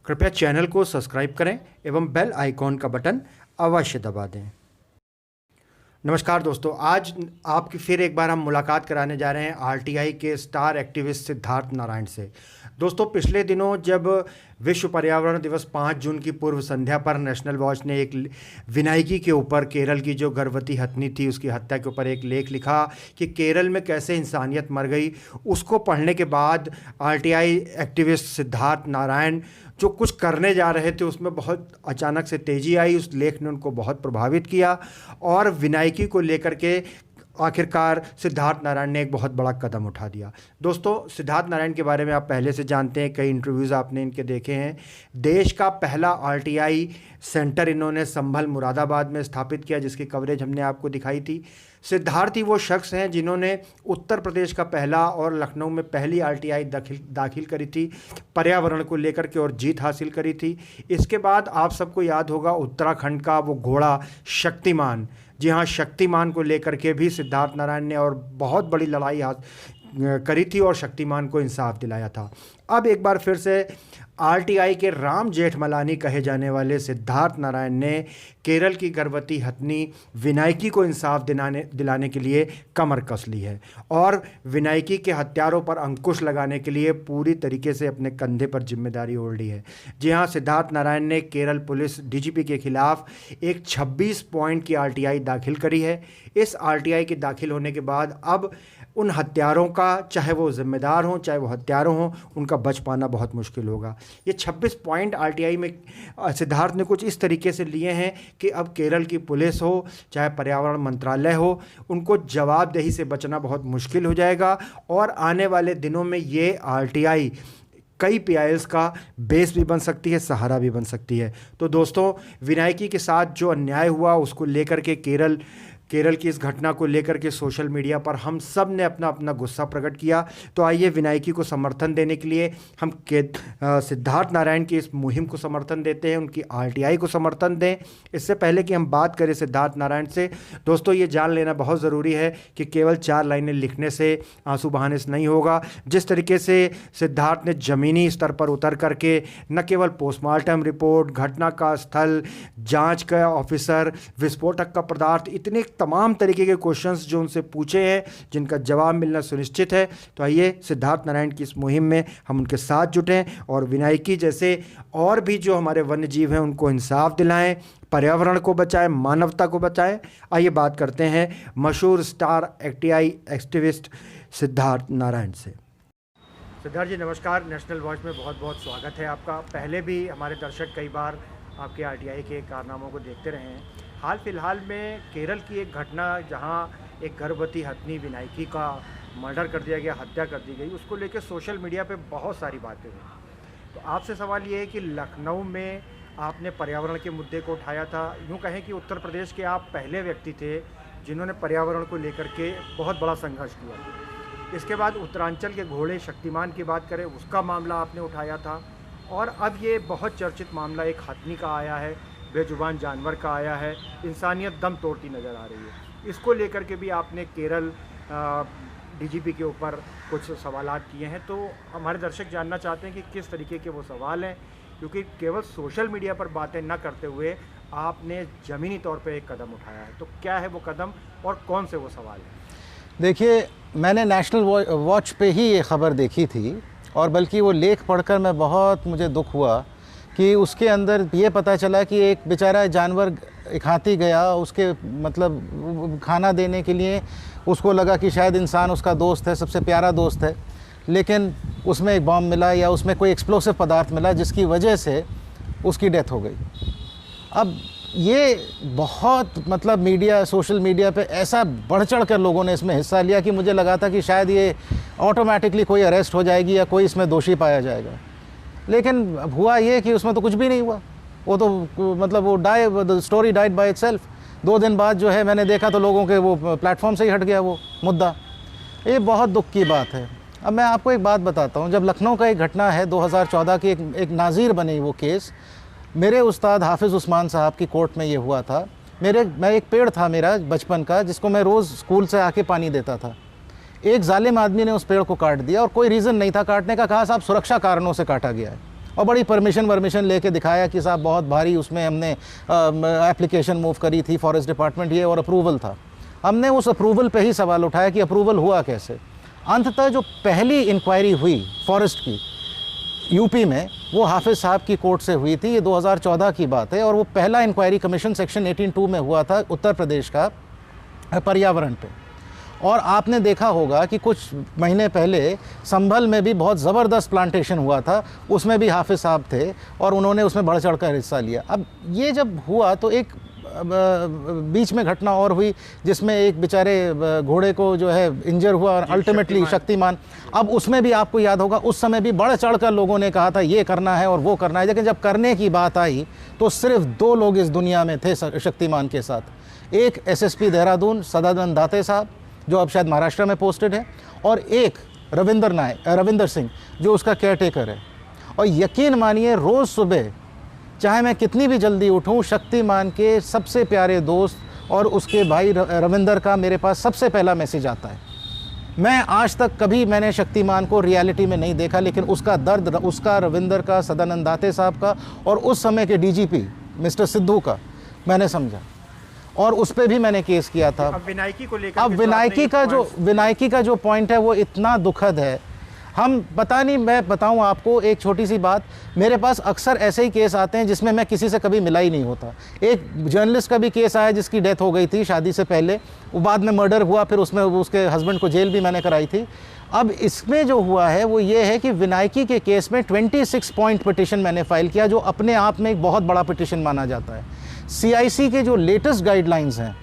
कृपया चैनल को सब्सक्राइब करें एवं बेल आइकॉन का बटन अवश्य दबा दें। नमस्कार दोस्तों, आज आपकी फिर एक बार हम मुलाकात कराने जा रहे हैं आरटीआई के स्टार एक्टिविस्ट सिद्धार्थ नारायण से। दोस्तों, पिछले दिनों जब विश्व पर्यावरण दिवस 5 जून की पूर्व संध्या पर नेशनल वॉच ने एक विनायकी के ऊपर, केरल की जो गर्भवती हथनी थी उसकी हत्या के ऊपर एक लेख लिखा कि केरल में कैसे इंसानियत मर गई, उसको पढ़ने के बाद आरटीआई एक्टिविस्ट सिद्धार्थ नारायण जो कुछ करने जा रहे थे उसमें बहुत अचानक से तेज़ी आई। उस लेख ने उनको बहुत प्रभावित किया और विनायकी को लेकर के आखिरकार सिद्धार्थ नारायण ने एक बहुत बड़ा कदम उठा दिया। दोस्तों, सिद्धार्थ नारायण के बारे में आप पहले से जानते हैं, कई इंटरव्यूज़ आपने इनके देखे हैं। देश का पहला आरटीआई सेंटर इन्होंने संभल मुरादाबाद में स्थापित किया, जिसकी कवरेज हमने आपको दिखाई थी। सिद्धार्थ ही वो शख्स हैं जिन्होंने उत्तर प्रदेश का पहला और लखनऊ में पहली आरटीआई दाखिल करी थी, पर्यावरण को लेकर के, और जीत हासिल करी थी। इसके बाद आप सबको याद होगा उत्तराखंड का वो घोड़ा शक्तिमान, जी हाँ, शक्तिमान को लेकर के भी सिद्धार्थ नारायण ने और बहुत बड़ी लड़ाई करी थी और शक्तिमान को इंसाफ दिलाया था। अब एक बार फिर से आरटीआई के राम जेठमलानी कहे जाने वाले सिद्धार्थ नारायण ने केरल की गर्भवती हथनी विनायकी को इंसाफ दिलाने के लिए कमर कस ली है और विनायकी के हत्यारों पर अंकुश लगाने के लिए पूरी तरीके से अपने कंधे पर जिम्मेदारी ओढ़ ली है। जी हाँ, सिद्धार्थ नारायण ने केरल पुलिस डीजीपी के खिलाफ एक 26 पॉइंट की आरटीआई दाखिल करी है। इस आरटीआई के दाखिल होने के बाद अब उन हत्यारों का, चाहे वो जिम्मेदार हों चाहे वो हत्यारों हों, उनका बच पाना बहुत मुश्किल होगा। ये 26 पॉइंट आरटीआई में सिद्धार्थ ने कुछ इस तरीके से लिए हैं कि अब केरल की पुलिस हो चाहे पर्यावरण मंत्रालय हो, उनको जवाबदेही से बचना बहुत मुश्किल हो जाएगा और आने वाले दिनों में ये आरटीआई कई पीआईएल्स का बेस भी बन सकती है, सहारा भी बन सकती है। तो दोस्तों, विनायकी के साथ जो अन्याय हुआ उसको लेकर के केरल की इस घटना को लेकर के सोशल मीडिया पर हम सब ने अपना अपना गुस्सा प्रकट किया। तो आइए विनायकी को समर्थन देने के लिए हम सिद्धार्थ नारायण की इस मुहिम को समर्थन देते हैं, उनकी आरटीआई को समर्थन दें। इससे पहले कि हम बात करें सिद्धार्थ नारायण से, दोस्तों ये जान लेना बहुत ज़रूरी है कि केवल 4 लाइनें लिखने से, आंसू बहाने से नहीं होगा। जिस तरीके से सिद्धार्थ ने ज़मीनी स्तर पर उतर करके न केवल पोस्टमार्टम रिपोर्ट, घटना का स्थल, जाँच का ऑफिसर, विस्फोटक का पदार्थ, इतने तमाम तरीके के क्वेश्चंस जो उनसे पूछे हैं जिनका जवाब मिलना सुनिश्चित है। तो आइए सिद्धार्थ नारायण की इस मुहिम में हम उनके साथ जुटें और विनायकी जैसे और भी जो हमारे वन्य जीव हैं उनको इंसाफ दिलाएं, पर्यावरण को बचाएं, मानवता को बचाएं। आइए बात करते हैं मशहूर star RTI activist Siddharth Narayan से। सिद्धार्थ जी नमस्कार, नेशनल वॉच में बहुत बहुत स्वागत है आपका। पहले भी हमारे दर्शक कई बार आपके आरटीआई के कारनामों को देखते रहे हैं। हाल फिलहाल में केरल की एक घटना जहां एक गर्भवती हथनी विनायकी का मर्डर कर दिया गया, हत्या कर दी गई, उसको लेकर सोशल मीडिया पे बहुत सारी बातें हुई। तो आपसे सवाल ये है कि लखनऊ में आपने पर्यावरण के मुद्दे को उठाया था। यूँ कहें कि उत्तर प्रदेश के आप पहले व्यक्ति थे जिन्होंने पर्यावरण को लेकर के बहुत बड़ा संघर्ष किया। इसके बाद उत्तरांचल के घोड़े शक्तिमान की बात करें, उसका मामला आपने उठाया था और अब ये बहुत चर्चित मामला एक हथनी का आया है, बेजुबान जानवर का आया है। इंसानियत दम तोड़ती नज़र आ रही है। इसको लेकर के भी आपने केरल डीजीपी के ऊपर कुछ सवालात किए हैं। तो हमारे दर्शक जानना चाहते हैं कि किस तरीके के वो सवाल हैं, क्योंकि केवल सोशल मीडिया पर बातें न करते हुए आपने ज़मीनी तौर पे एक कदम उठाया है। तो क्या है वो कदम और कौन से वो सवाल हैं? देखिए, मैंने नेशनल वॉच पे ही ये ख़बर देखी थी और बल्कि वो लेख पढ़कर मुझे दुख हुआ कि उसके अंदर ये पता चला कि एक बेचारा जानवर, एक हाथी गया, उसके मतलब खाना देने के लिए उसको लगा कि शायद इंसान उसका दोस्त है, सबसे प्यारा दोस्त है, लेकिन उसमें एक बॉम्ब मिला या उसमें कोई एक्सप्लोसिव पदार्थ मिला जिसकी वजह से उसकी डेथ हो गई। अब ये बहुत मतलब मीडिया, सोशल मीडिया पे ऐसा बढ़ चढ़ कर लोगों ने इसमें हिस्सा लिया कि मुझे लगा था कि शायद ये ऑटोमेटिकली कोई अरेस्ट हो जाएगी या कोई इसमें दोषी पाया जाएगा। लेकिन हुआ ये कि उसमें तो कुछ भी नहीं हुआ। वो तो मतलब वो स्टोरी डाइड बाय इटसेल्फ। 2 दिन बाद जो है मैंने देखा तो लोगों के वो प्लेटफॉर्म से ही हट गया वो मुद्दा। ये बहुत दुख की बात है। अब मैं आपको एक बात बताता हूँ। जब लखनऊ का एक घटना है 2014 की, एक नाज़ीर बनी वो केस, मेरे उस्ताद हाफिज़ उस्मान साहब की कोर्ट में ये हुआ था। मैं एक पेड़ था मेरा बचपन का, जिसको मैं रोज़ स्कूल से आके पानी देता था। एक जालिम आदमी ने उस पेड़ को काट दिया और कोई रीज़न नहीं था काटने का। कहा साहब सुरक्षा कारणों से काटा गया है और बड़ी परमिशन लेके दिखाया कि साहब बहुत भारी उसमें हमने एप्लीकेशन मूव करी थी फॉरेस्ट डिपार्टमेंट ये, और अप्रूवल था। हमने उस अप्रूवल पे ही सवाल उठाया कि अप्रूवल हुआ कैसे। अंततः जो पहली इंक्वायरी हुई फॉरेस्ट की यूपी में, वो हाफिज़ साहब की कोर्ट से हुई थी। ये 2014 की बात है, और वो पहला इंक्वायरी कमीशन सेक्शन 18(2) में हुआ था उत्तर प्रदेश का पर्यावरण पे। और आपने देखा होगा कि कुछ महीने पहले संभल में भी बहुत ज़बरदस्त प्लांटेशन हुआ था, उसमें भी हाफिज़ साहब थे और उन्होंने उसमें बढ़ चढ़ कर हिस्सा लिया। अब ये जब हुआ तो एक बीच में घटना और हुई जिसमें एक बेचारे घोड़े को जो है इंजर हुआ और अल्टीमेटली शक्तिमान। अब उसमें भी आपको याद होगा उस समय भी बढ़ चढ़ कर लोगों ने कहा था ये करना है और वो करना है, लेकिन जब करने की बात आई तो सिर्फ 2 लोग इस दुनिया में थे शक्तिमान के साथ। एक एसएसपी देहरादून सदानंद दाते साहब जो अब शायद महाराष्ट्र में पोस्टेड है, और एक रविंदर सिंह जो उसका केयरटेकर है। और यकीन मानिए रोज़ सुबह चाहे मैं कितनी भी जल्दी उठूं, शक्तिमान के सबसे प्यारे दोस्त और उसके भाई रविंदर का मेरे पास सबसे पहला मैसेज आता है। मैं आज तक कभी मैंने शक्तिमान को रियलिटी में नहीं देखा, लेकिन उसका दर्द, उसका, रविंदर का, सदानंद दाते साहब का और उस समय के डीजीपी मिस्टर सिद्धू का मैंने समझा, और उस पर भी मैंने केस किया था। अब विनायकी को लेकर, अब विनायकी का जो पॉइंट है वो इतना दुखद है। हम पता नहीं, मैं बताऊं आपको एक छोटी सी बात, मेरे पास अक्सर ऐसे ही केस आते हैं जिसमें मैं किसी से कभी मिला ही नहीं होता। एक जर्नलिस्ट का भी केस आया जिसकी डेथ हो गई थी शादी से पहले, वो बाद में मर्डर हुआ, फिर उसमें उसके हस्बैंड को जेल भी मैंने कराई थी। अब इसमें जो हुआ है वो ये है कि विनायकी के केस में 26 पॉइंट पिटिशन मैंने फाइल किया, जो अपने आप में एक बहुत बड़ा पिटिशन माना जाता है। CIC के जो लेटेस्ट गाइडलाइंस हैं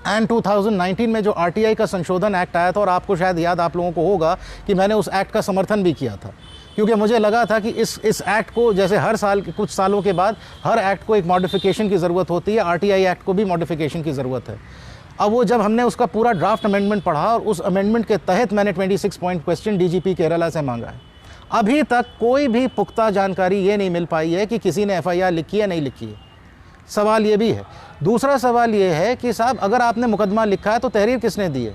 एंड 2019 में जो RTI का संशोधन एक्ट आया था, और आपको शायद याद आप लोगों को होगा कि मैंने उस एक्ट का समर्थन भी किया था, क्योंकि मुझे लगा था कि इस एक्ट को, जैसे हर साल कुछ सालों के बाद हर एक्ट को एक मॉडिफिकेशन की ज़रूरत होती है, RTI एक्ट को भी मॉडिफिकेशन की ज़रूरत है। अब वो जब हमने उसका पूरा ड्राफ्ट अमेंडमेंट पढ़ा और उस अमेंडमेंट के तहत मैंने 26 पॉइंट क्वेश्चन DGP केरला से मांगा है, अभी तक कोई भी पुख्ता जानकारी ये नहीं मिल पाई है कि किसी ने FIR लिखी है नहीं लिखी है। सवाल ये भी है। दूसरा सवाल ये है कि साहब अगर आपने मुकदमा लिखा है तो तहरीर किसने दी है।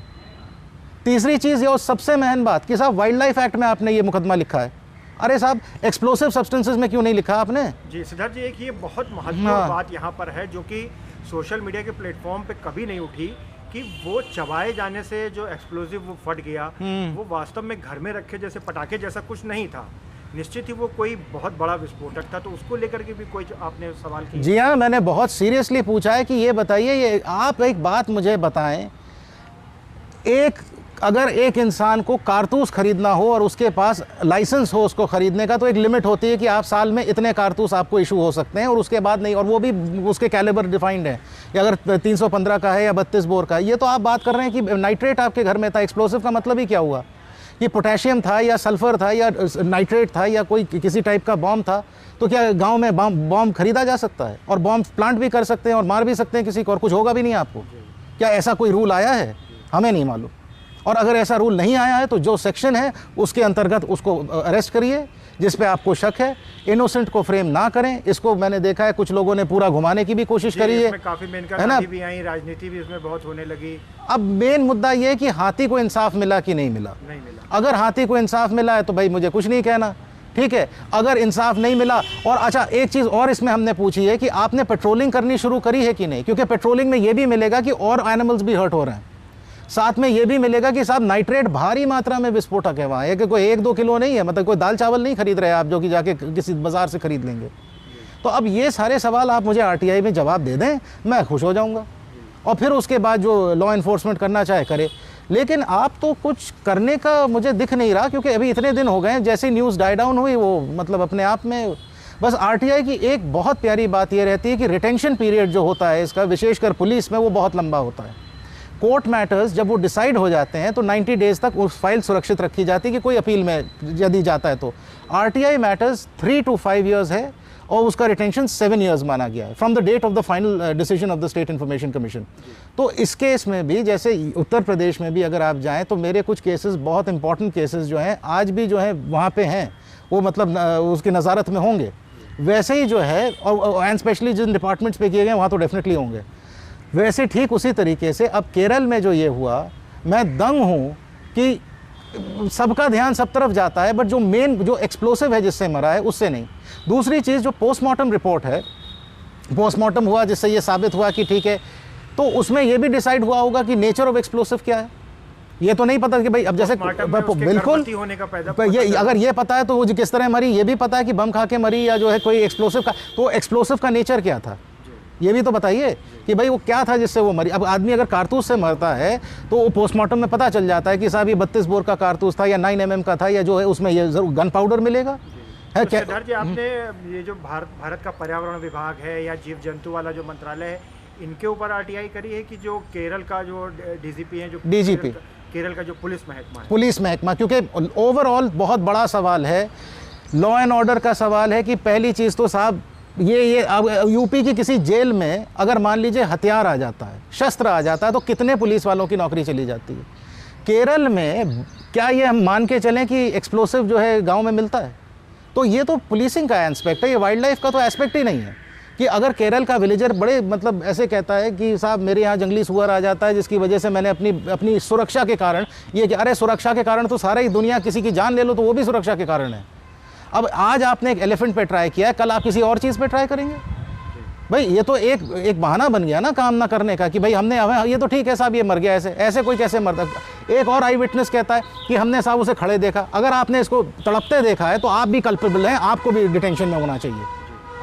तीसरी चीज़ ये और सबसे महंगी बात कि साहब वाइल्ड लाइफ एक्ट में आपने ये मुकदमा लिखा है, अरे साहब एक्सप्लोसिव सब्सटेंसेस में क्यों नहीं लिखा आपने। जी सिद्धार्थ जी, एक ये बहुत महत्वपूर्ण बात यहाँ पर है जो कि सोशल मीडिया के प्लेटफॉर्म पे कभी नहीं उठी, कि वो चबाए जाने से जो एक्सप्लोसिव वो फट गया, वो वास्तव में घर में रखे जैसे पटाखे जैसा कुछ नहीं था, निश्चित ही वो कोई बहुत बड़ा विस्फोटक था। तो उसको लेकर के भी कोई आपने सवाल किया? जी हाँ, मैंने बहुत सीरियसली पूछा है कि ये बताइए, ये आप एक बात मुझे बताएं, अगर एक इंसान को कारतूस खरीदना हो और उसके पास लाइसेंस हो उसको खरीदने का, तो एक लिमिट होती है कि आप साल में इतने कारतूस आपको इशू हो सकते हैं और उसके बाद नहीं, और वो भी उसके कैलिबर डिफाइंड है, या अगर 315 का है या 32 बोर का है। ये तो आप बात कर रहे हैं कि नाइट्रेट आपके घर में था, एक्सप्लोसिव का मतलब ही क्या हुआ? ये पोटेशियम था या सल्फर था या नाइट्रेट था या कोई किसी टाइप का बॉम्ब था, तो क्या गांव में बॉम्ब खरीदा जा सकता है? और बॉम्ब प्लांट भी कर सकते हैं और मार भी सकते हैं किसी को, और कुछ होगा भी नहीं आपको। क्या ऐसा कोई रूल आया है? हमें नहीं मालूम। और अगर ऐसा रूल नहीं आया है तो जो सेक्शन है उसके अंतर्गत उसको अरेस्ट करिए जिस पे आपको शक है। इनोसेंट को फ्रेम ना करें। इसको मैंने देखा है कुछ लोगों ने पूरा घुमाने की भी कोशिश करी है, काफी है ना, भी आई, राजनीति भी इसमें बहुत होने लगी। अब मेन मुद्दा ये है कि हाथी को इंसाफ मिला कि नहीं मिला। अगर हाथी को इंसाफ मिला है तो भाई मुझे कुछ नहीं कहना, ठीक है। अगर इंसाफ नहीं मिला, और अच्छा एक चीज़ और इसमें हमने पूछी है कि आपने पेट्रोलिंग करनी शुरू करी है कि नहीं, क्योंकि पेट्रोलिंग में ये भी मिलेगा कि और एनिमल्स भी हर्ट हो रहे हैं। साथ में ये भी मिलेगा कि साहब नाइट्रेट भारी मात्रा में विस्फोटक है वहाँ, कि कोई 1-2 किलो नहीं है, मतलब कोई दाल चावल नहीं खरीद रहे आप जो कि जाके किसी बाज़ार से खरीद लेंगे। तो अब ये सारे सवाल आप मुझे RTI में जवाब दे दें, मैं खुश हो जाऊँगा, और फिर उसके बाद जो लॉ इन्फोर्समेंट करना चाहे करे। लेकिन आप तो कुछ करने का मुझे दिख नहीं रहा, क्योंकि अभी इतने दिन हो गए हैं, जैसे न्यूज़ डाई डाउन हुई वो मतलब अपने आप में बस। RTI की एक बहुत प्यारी बात ये रहती है कि रिटेंशन पीरियड जो होता है इसका, विशेषकर पुलिस में, वो बहुत लंबा होता है। कोर्ट मैटर्स जब वो डिसाइड हो जाते हैं तो 90 डेज़ तक उस फाइल सुरक्षित रखी जाती है कि कोई अपील में यदि जाता है तो। RTI मैटर्स 3 to 5 years है और उसका रिटेंशन 7 years माना गया है from the date of the final decision of the state information commission. तो इस केस में भी, जैसे उत्तर प्रदेश में भी अगर आप जाएँ तो मेरे कुछ केसेस, बहुत इंपॉर्टेंट केसेस जो हैं आज भी जो हैं वहाँ पे हैं, वो मतलब उसकी नज़ारत में होंगे। वैसे ही जो है, और एंड स्पेशली जिन डिपार्टमेंट्स पे किए गए वहाँ तो डेफिनेटली होंगे। वैसे ठीक उसी तरीके से अब केरल में जो ये हुआ, मैं दंग हूँ कि सबका ध्यान सब तरफ जाता है, बट जो मेन जो एक्सप्लोसिव है जिससे मरा है उससे नहीं। दूसरी चीज़ जो पोस्टमार्टम रिपोर्ट है, पोस्टमार्टम हुआ जिससे ये साबित हुआ कि ठीक है, तो उसमें ये भी डिसाइड हुआ होगा कि नेचर ऑफ एक्सप्लोसिव क्या है। ये तो नहीं पता कि भाई अब जैसे बिल्कुल होने का ये अगर ये पता है तो वो किस तरह मरी, ये भी पता है कि बम खा के मरी या जो है कोई एक्सप्लोसिव का, तो एक्सप्लोसिव का नेचर क्या था ये भी तो बताइए कि भाई वो क्या था जिससे वो मरी। अब आदमी अगर कारतूस से मरता है तो वो पोस्टमार्टम में पता चल जाता है कि साहब ये 32 बोर का कारतूस था या 9 mm का था, या जो है उसमें ये जरूर गन पाउडर मिलेगा है। क्या सिद्धार्थ जी, आपने ये जो भारत का पर्यावरण विभाग है या जीव जंतु वाला जो मंत्रालय है, इनके ऊपर आरटीआई करी है कि जो केरल का जो डीजीपी है, जो डीजीपी केरल का जो पुलिस महकमा है, पुलिस महकमा, क्योंकि ओवरऑल बहुत बड़ा सवाल है, लॉ एंड ऑर्डर का सवाल है कि पहली चीज़ तो साहब ये अब यूपी की किसी जेल में अगर मान लीजिए हथियार आ जाता है, शस्त्र आ जाता है, तो कितने पुलिस वालों की नौकरी चली जाती है। केरल में क्या ये हम मान के चलें कि एक्सप्लोसिव जो है गांव में मिलता है? तो ये तो पुलिसिंग का एस्पेक्ट है, ये वाइल्ड लाइफ का तो एस्पेक्ट ही नहीं है कि अगर केरल का विलेजर बड़े मतलब ऐसे कहता है कि साहब मेरे यहाँ जंगली सुअर आ जाता है जिसकी वजह से मैंने अपनी सुरक्षा के कारण ये कि अरे सुरक्षा के कारण तो सारा ही दुनिया, किसी की जान ले लो तो वो भी सुरक्षा के कारण है। अब आज आपने एक एलिफेंट पे ट्राई किया है, कल आप किसी और चीज़ पे ट्राई करेंगे। भाई ये तो एक बहाना बन गया ना काम ना करने का कि भाई हमने ये तो ठीक है साहब ये मर गया, ऐसे कोई कैसे मरता। एक और आई विटनेस कहता है कि हमने साहब उसे खड़े देखा। अगर आपने इसको तड़पते देखा है तो आप भी कल्पेबल हैं, आपको भी डिटेंशन में होना चाहिए,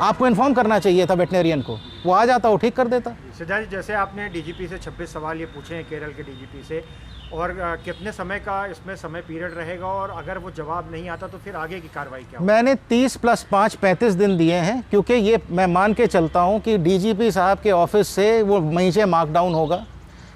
आपको इन्फॉर्म करना चाहिए था वेटनेरियन को, वो आ जाता, वो ठीक कर देता। सिद्धार्थ जी, जैसे आपने डीजीपी से 26 सवाल ये पूछे हैं केरल के डीजीपी से, और कितने समय का इसमें समय पीरियड रहेगा, और अगर वो जवाब नहीं आता तो फिर आगे की कार्रवाई क्या होगी? मैंने 30 + 5 35 दिन दिए हैं, क्योंकि ये मैं मान के चलता हूँ कि डीजीपी साहब के ऑफिस से वो नीचे मार्कडाउन होगा,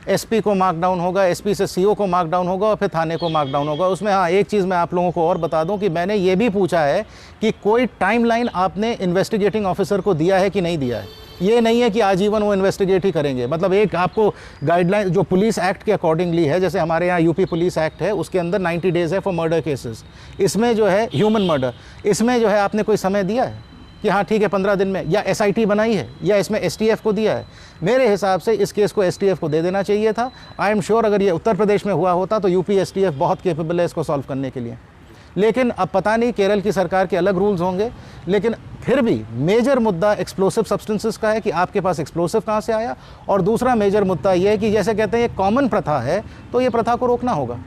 एसपी को मार्कडाउन होगा, एसपी से सीओ को मार्कडाउन होगा और फिर थाने को मार्कडाउन होगा। उसमें हाँ एक चीज़ मैं आप लोगों को और बता दूं कि मैंने ये भी पूछा है कि कोई टाइमलाइन आपने इन्वेस्टिगेटिंग ऑफिसर को दिया है कि नहीं दिया है। ये नहीं है कि आजीवन वो इन्वेस्टिगेट ही करेंगे, मतलब एक आपको गाइडलाइन जो पुलिस एक्ट के अकॉर्डिंगली है, जैसे हमारे यहाँ यूपी पुलिस एक्ट है उसके अंदर 90 डेज़ है फॉर मर्डर केसेस, इसमें जो है ह्यूमन मर्डर, इसमें जो है आपने कोई समय दिया है कि हाँ ठीक है 15 दिन में, या एसआईटी बनाई है या इसमें एसटीएफ को दिया है? मेरे हिसाब से इस केस को एसटीएफ को दे देना चाहिए था। आई एम श्योर अगर ये उत्तर प्रदेश में हुआ होता तो यूपी एसटीएफ बहुत केपेबल है इसको सॉल्व करने के लिए। लेकिन अब पता नहीं केरल की सरकार के अलग रूल्स होंगे, लेकिन फिर भी मेजर मुद्दा एक्सप्लोसिव सब्सटेंसेस का है कि आपके पास एक्सप्लोसिव कहाँ से आया, और दूसरा मेजर मुद्दा ये है कि जैसे कहते हैं ये कॉमन प्रथा है तो ये प्रथा को रोकना होगा।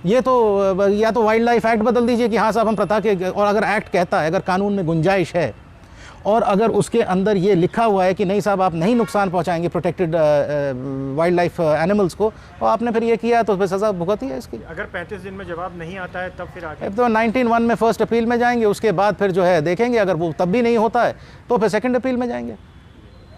ये तो या तो वाइल्ड लाइफ एक्ट बदल दीजिए कि हाँ साहब हम प्रथा के, और अगर एक्ट कहता है, अगर कानून में गुंजाइश है और अगर उसके अंदर ये लिखा हुआ है कि नहीं साहब आप नहीं नुकसान पहुंचाएंगे प्रोटेक्टेड वाइल्ड लाइफ एनिमल्स को, और आपने फिर ये किया तो फिर सज़ा भुगती है इसकी। अगर 35 दिन में जवाब नहीं आता है तब फिर आगे तो 19(1) में फर्स्ट अपील में जाएंगे, उसके बाद फिर जो है देखेंगे, अगर वो तब भी नहीं होता है तो फिर सेकंड अपील में जाएंगे।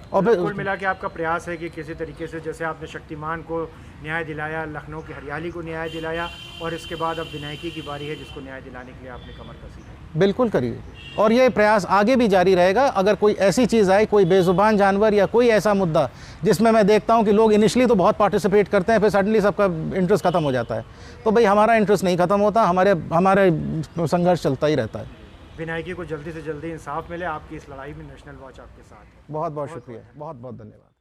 और फिर कुल मिला के आपका प्रयास है कि किसी तरीके से जैसे आपने शक्तिमान को न्याय दिलाया, लखनऊ की हरियाली को न्याय दिलाया, और इसके बाद अब विनायकी की बारी है जिसको न्याय दिलाने के लिए आपने कमर कसी है। बिल्कुल करिए, और ये प्रयास आगे भी जारी रहेगा। अगर कोई ऐसी चीज़ आई, कोई बेजुबान जानवर या कोई ऐसा मुद्दा जिसमें मैं देखता हूँ कि लोग इनिशियली तो बहुत पार्टिसिपेट करते हैं, फिर सडनली सबका इंटरेस्ट खत्म हो जाता है, तो भाई हमारा इंटरेस्ट नहीं खत्म होता, हमारे संघर्ष चलता ही रहता है। विनायकी को जल्दी से जल्दी इंसाफ मिले। आपकी इस लड़ाई में नेशनल वॉच आपके साथ है। बहुत बहुत शुक्रिया, बहुत बहुत धन्यवाद।